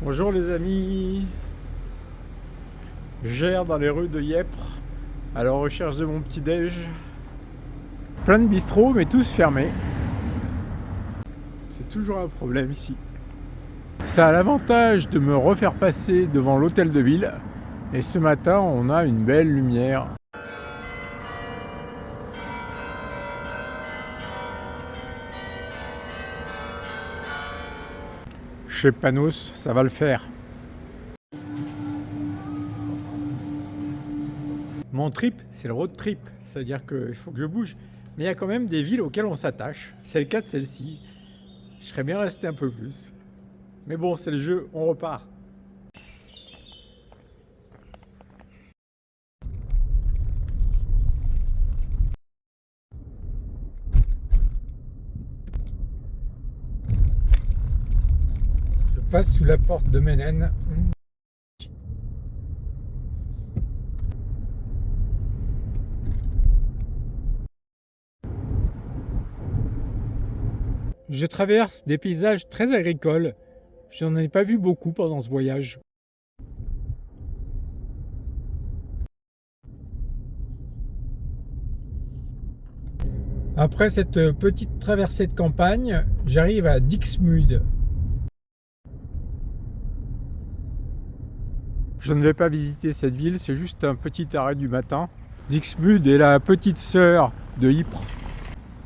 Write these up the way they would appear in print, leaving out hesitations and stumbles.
Bonjour les amis, j'erre dans les rues de Ypres à la recherche de mon petit déj. Plein de bistrots mais tous fermés. C'est toujours un problème ici. Ça a l'avantage de me refaire passer devant l'hôtel de ville et ce matin on a une belle lumière. Chez Panos, ça va le faire. Mon trip, c'est le road trip, c'est-à-dire qu'il faut que je bouge. Mais il y a quand même des villes auxquelles on s'attache. C'est le cas de celle-ci. Je serais bien resté un peu plus. Mais bon, c'est le jeu, on repart. Je passe sous la porte de Ménène. Je traverse des paysages très agricoles. Je n'en ai pas vu beaucoup pendant ce voyage. Après cette petite traversée de campagne, j'arrive à Dixmude. Je ne vais pas visiter cette ville, c'est juste un petit arrêt du matin. Dixmude est la petite sœur de Ypres,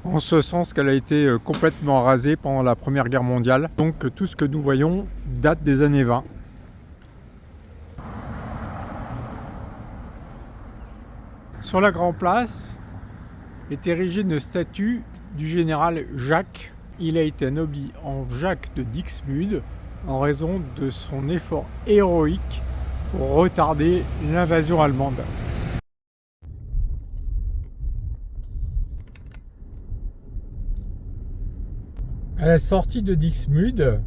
en ce sens qu'elle a été complètement rasée pendant la Première Guerre mondiale. Donc tout ce que nous voyons date des années 20. Sur la Grand Place est érigée une statue du général Jacques. Il a été anobli en Jacques de Dixmude en raison de son effort héroïque pour retarder l'invasion allemande. À la sortie de Dixmude,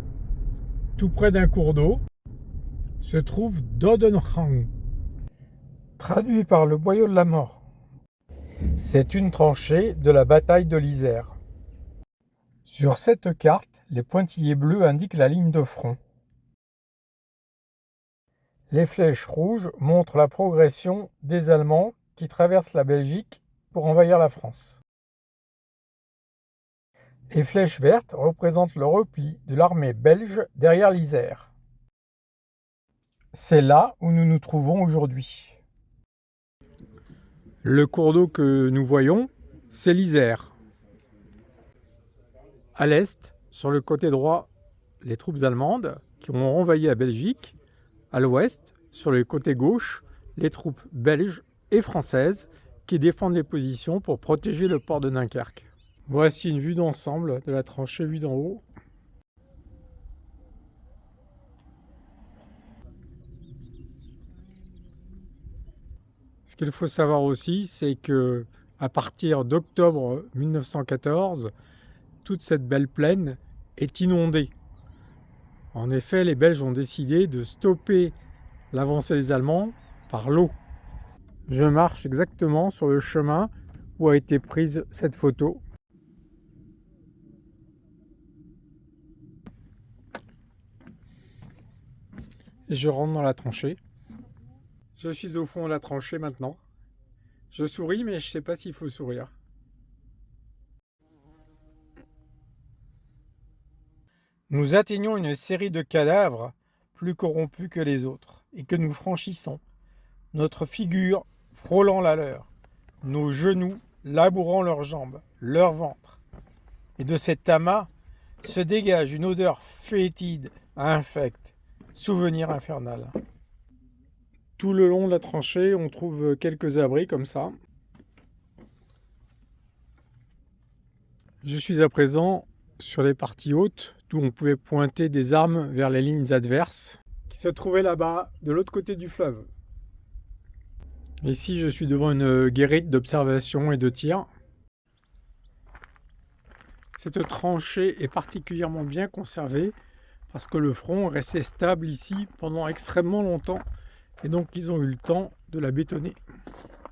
tout près d'un cours d'eau, se trouve Dodenhang, traduit par le boyau de la mort. C'est une tranchée de la bataille de l'Isère. Sur cette carte, les pointillés bleus indiquent la ligne de front. Les flèches rouges montrent la progression des Allemands qui traversent la Belgique pour envahir la France. Les flèches vertes représentent le repli de l'armée belge derrière l'Isère. C'est là où nous nous trouvons aujourd'hui. Le cours d'eau que nous voyons, c'est l'Isère. À l'est, sur le côté droit, les troupes allemandes qui ont envahi la Belgique. À l'ouest, sur le côté gauche, les troupes belges et françaises qui défendent les positions pour protéger le port de Dunkerque. Voici une vue d'ensemble de la tranchée vue d'en haut. Ce qu'il faut savoir aussi, c'est que à partir d'octobre 1914, toute cette belle plaine est inondée. En effet, les Belges ont décidé de stopper l'avancée des Allemands par l'eau. Je marche exactement sur le chemin où a été prise cette photo. Et je rentre dans la tranchée. Je suis au fond de la tranchée maintenant. Je souris, mais je ne sais pas s'il faut sourire. Nous atteignons une série de cadavres plus corrompus que les autres et que nous franchissons, notre figure frôlant la leur, nos genoux labourant leurs jambes, leur ventre. Et de cet amas se dégage une odeur fétide, infecte, souvenir infernal. Tout le long de la tranchée, on trouve quelques abris comme ça. Je suis à présent sur les parties hautes, d'où on pouvait pointer des armes vers les lignes adverses, qui se trouvaient là-bas, de l'autre côté du fleuve. Ici, je suis devant une guérite d'observation et de tir. Cette tranchée est particulièrement bien conservée parce que le front est resté stable ici pendant extrêmement longtemps et donc ils ont eu le temps de la bétonner.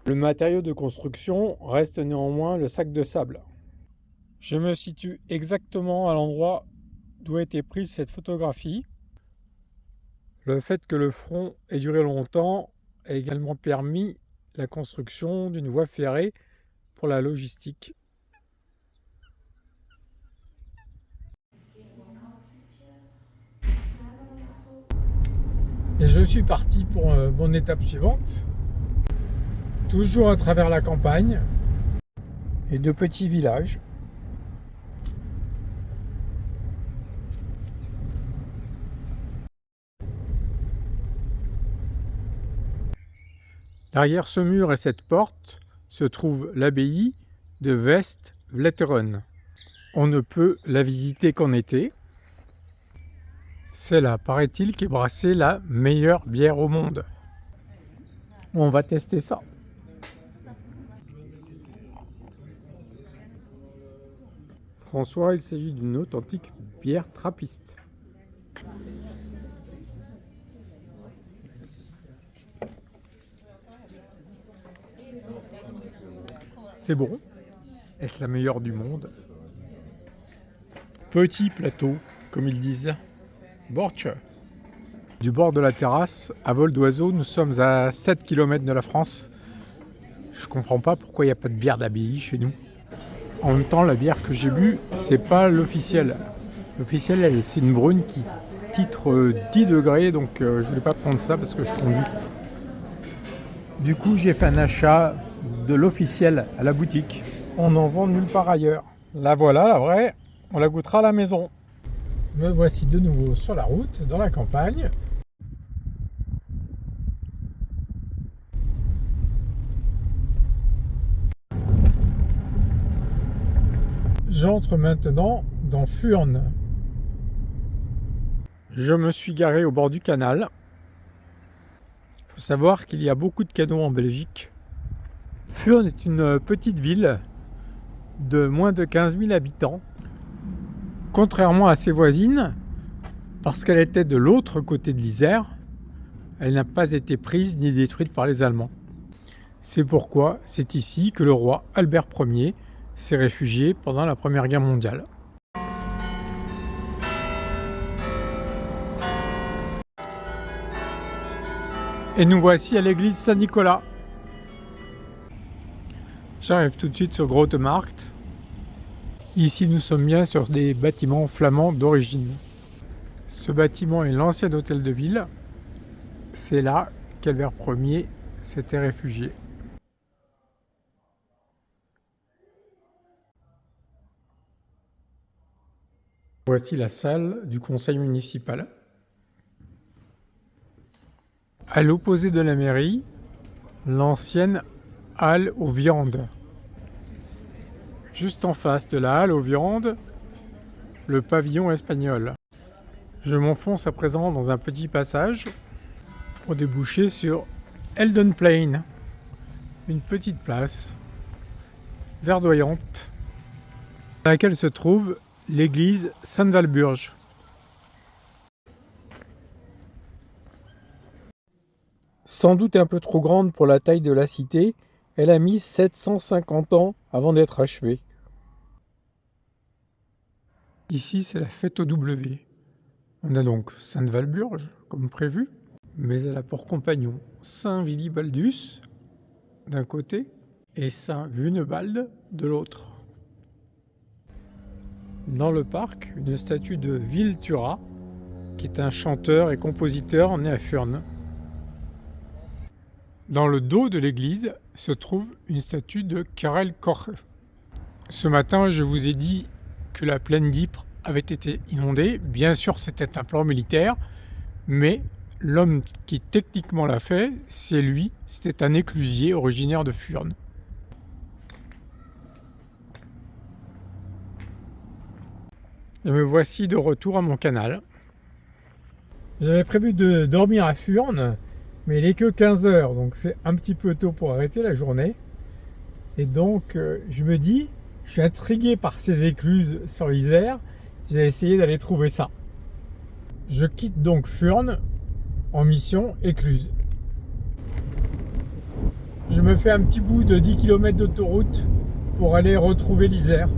Le matériau de construction reste néanmoins le sac de sable. Je me situe exactement à l'endroit d'où a été prise cette photographie. Le fait que le front ait duré longtemps a également permis la construction d'une voie ferrée pour la logistique. Et je suis parti pour mon étape suivante, toujours à travers la campagne et de petits villages. Derrière ce mur et cette porte se trouve l'abbaye de West-Vleteren. On ne peut la visiter qu'en été. C'est là, paraît-il, qu'est brassée la meilleure bière au monde. On va tester ça. François, il s'agit d'une authentique bière trappiste. C'est bon. Est-ce la meilleure du monde? Petit plateau, comme ils disent. Borch. Du bord de la terrasse, à vol d'oiseau, nous sommes à 7 km de la France. Je comprends pas pourquoi il n'y a pas de bière d'abbaye chez nous. En même temps, la bière que j'ai bu, c'est pas l'officielle. L'officielle, c'est une brune qui titre 10 degrés, donc je voulais pas prendre ça parce que je conduis. Du coup, j'ai fait un achat de l'officielle à la boutique. On n'en vend nulle part ailleurs. La voilà, la vraie, on la goûtera à la maison. Me voici de nouveau sur la route, dans la campagne. J'entre maintenant dans Furnes. Je me suis garé au bord du canal. Il faut savoir qu'il y a beaucoup de canaux en Belgique. Furnes est une petite ville de moins de 15 000 habitants. Contrairement à ses voisines, parce qu'elle était de l'autre côté de l'Isère, elle n'a pas été prise ni détruite par les Allemands. C'est pourquoi c'est ici que le roi Albert Ier s'est réfugié pendant la Première Guerre mondiale. Et nous voici à l'église Saint-Nicolas. J'arrive tout de suite sur Grote Markt. Ici, nous sommes bien sur des bâtiments flamands d'origine. Ce bâtiment est l'ancien hôtel de ville. C'est là qu'Albert Ier s'était réfugié. Voici la salle du conseil municipal. À l'opposé de la mairie, l'ancienne halle aux viandes. Juste en face de la halle aux viandes, le pavillon espagnol. Je m'enfonce à présent dans un petit passage pour déboucher sur Elden Plain, une petite place verdoyante dans laquelle se trouve l'église Saint-Walburge. Sans doute un peu trop grande pour la taille de la cité, elle a mis 750 ans avant d'être achevée. Ici, c'est la fête au W. On a donc Sainte-Walburge, comme prévu, mais elle a pour compagnon Saint Willibaldus d'un côté et Saint Wunebald de l'autre. Dans le parc, une statue de Wiltura, qui est un chanteur et compositeur né à Furnes. Dans le dos de l'église se trouve une statue de Karel Koch. Ce matin, je vous ai dit que la plaine d'Ypres avait été inondée. Bien sûr, c'était un plan militaire, mais l'homme qui techniquement l'a fait, c'est lui. C'était un éclusier originaire de Furnes. Et me voici de retour à mon canal. J'avais prévu de dormir à Furnes, mais il n'est que 15 heures, donc c'est un petit peu tôt pour arrêter la journée. Et donc, je me dis, je suis intrigué par ces écluses sur l'Isère, j'ai essayé d'aller trouver ça. Je quitte donc Furnes en mission écluse. Je me fais un petit bout de 10 km d'autoroute pour aller retrouver l'Isère.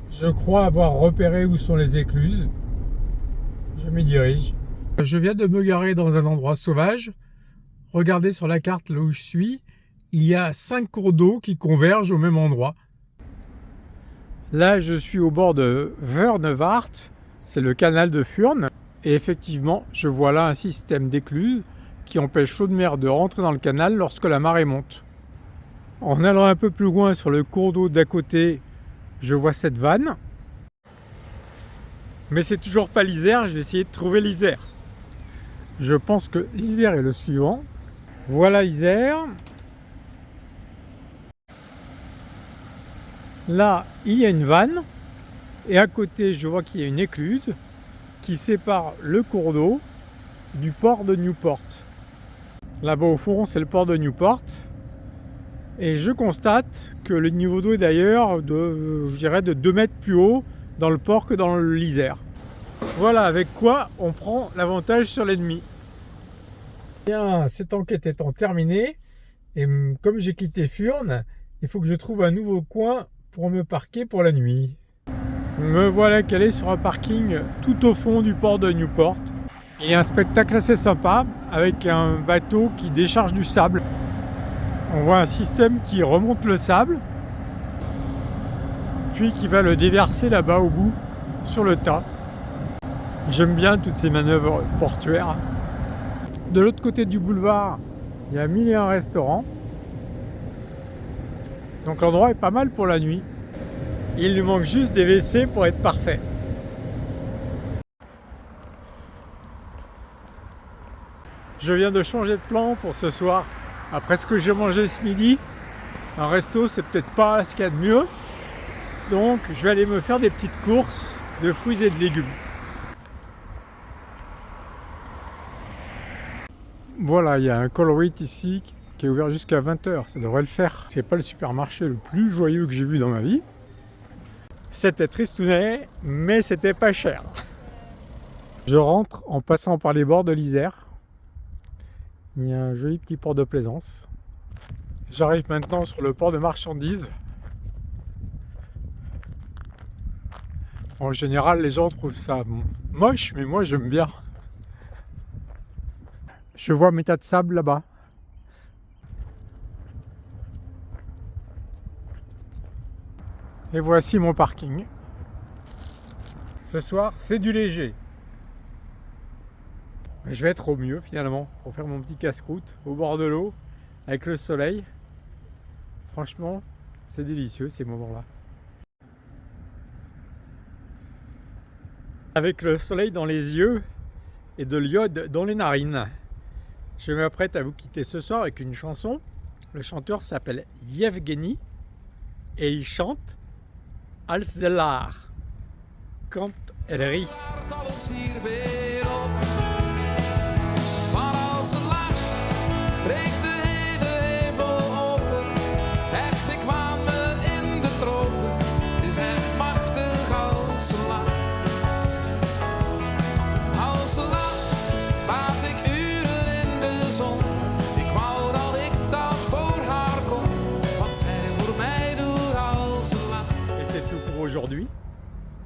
Je crois avoir repéré où sont les écluses. Je m'y dirige. Je viens de me garer dans un endroit sauvage. Regardez sur la carte là où je suis, il y a 5 cours d'eau qui convergent au même endroit. Là, je suis au bord de Wernewart, c'est le canal de Furnes. Et effectivement, je vois là un système d'écluses qui empêche l'eau de mer de rentrer dans le canal lorsque la marée monte. En allant un peu plus loin sur le cours d'eau d'à côté, je vois cette vanne. Mais c'est toujours pas l'Isère, je vais essayer de trouver l'Isère. Je pense que l'Isère est le suivant. Voilà l'Isère. Là, il y a une vanne. Et à côté, je vois qu'il y a une écluse qui sépare le cours d'eau du port de Newport. Là-bas au fond, c'est le port de Newport. Et je constate que le niveau d'eau est d'ailleurs de, je dirais, de 2 mètres plus haut dans le port que dans l'Isère. Voilà avec quoi on prend l'avantage sur l'ennemi. Bien, cette enquête étant terminée, et comme j'ai quitté Furnes, il faut que je trouve un nouveau coin pour me parquer pour la nuit. Me voilà calé sur un parking tout au fond du port de Newport. Il y a un spectacle assez sympa avec un bateau qui décharge du sable. On voit un système qui remonte le sable, puis qui va le déverser là-bas au bout, sur le tas. J'aime bien toutes ces manœuvres portuaires. De l'autre côté du boulevard, il y a 1001 restaurants. Donc l'endroit est pas mal pour la nuit. Il lui manque juste des WC pour être parfait. Je viens de changer de plan pour ce soir. Après ce que j'ai mangé ce midi, un resto c'est peut-être pas ce qu'il y a de mieux. Donc je vais aller me faire des petites courses de fruits et de légumes. Voilà, il y a un Colruyt ici qui est ouvert jusqu'à 20h, ça devrait le faire. C'est pas le supermarché le plus joyeux que j'ai vu dans ma vie. C'était tristounet, mais c'était pas cher. Je rentre en passant par les bords de l'Isère. Il y a un joli petit port de plaisance. J'arrive maintenant sur le port de marchandises. En général, les gens trouvent ça moche, mais moi j'aime bien. Je vois mes tas de sable là-bas. Et voici mon parking. Ce soir, c'est du léger. Je vais être au mieux finalement pour faire mon petit casse-croûte au bord de l'eau avec le soleil. Franchement, c'est délicieux ces moments-là. Avec le soleil dans les yeux et de l'iode dans les narines. Je m'apprête à vous quitter ce soir avec une chanson. Le chanteur s'appelle Yevgeny et il chante Als de Laar, quand elle rit. Aujourd'hui.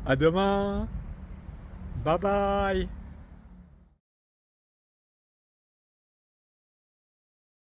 À demain. Bye bye.